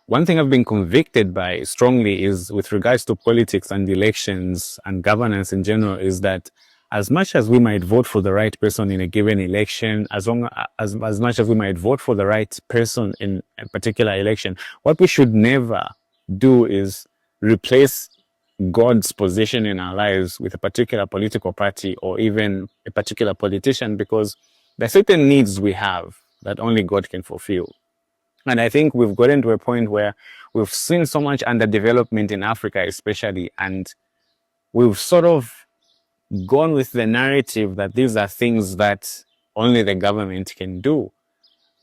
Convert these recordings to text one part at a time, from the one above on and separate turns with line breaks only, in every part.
one thing I've been convicted by strongly is with regards to politics and elections and governance in general is that as much as we might vote for the right person in a given election, as much as we might vote for the right person in a particular election, what we should never do is replace God's position in our lives with a particular political party or even a particular politician, because there are certain needs we have that only God can fulfill. And I think we've gotten to a point where we've seen so much underdevelopment in Africa, especially, and we've sort of gone with the narrative that these are things that only the government can do.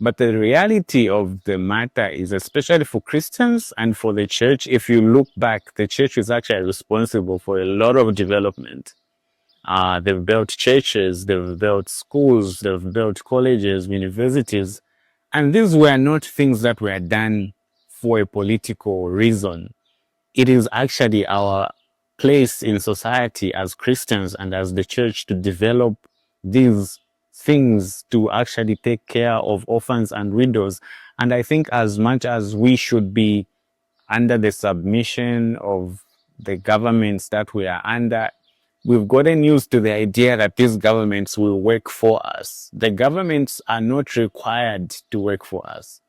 But the reality of the matter is, especially for Christians and for the church, if you look back, the church is actually responsible for a lot of development. They've built churches, they've built schools, they've built colleges, universities. And these were not things that were done for a political reason. It is actually our place in society as Christians and as the church to develop these things to actually take care of orphans and widows. And I think as much as we should be under the submission of the governments that we are under, we've gotten used to the idea that these governments will work for us. The governments are not required to work for us.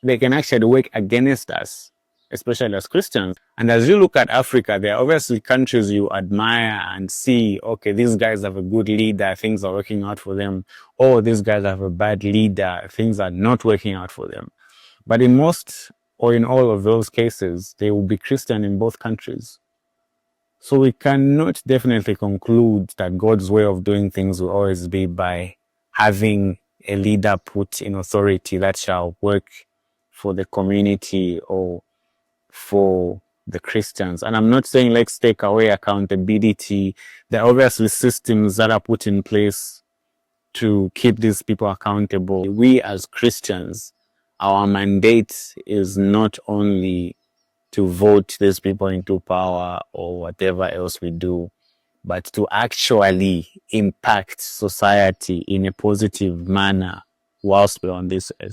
They can actually work against us, especially as Christians. And as you look at Africa, there are obviously countries you admire and see, okay, these guys have a good leader, things are working out for them. Or these guys have a bad leader, things are not working out for them. But in most or in all of those cases, they will be Christian in both countries. So we cannot definitely conclude that God's way of doing things will always be by having a leader put in authority that shall work for the community or for the Christians. And I'm not saying let's take away accountability. There are obviously systems that are put in place to keep these people accountable. We as Christians, our mandate is not only to vote these people into power or whatever else we do, but to actually impact society in a positive manner whilst we're on this earth.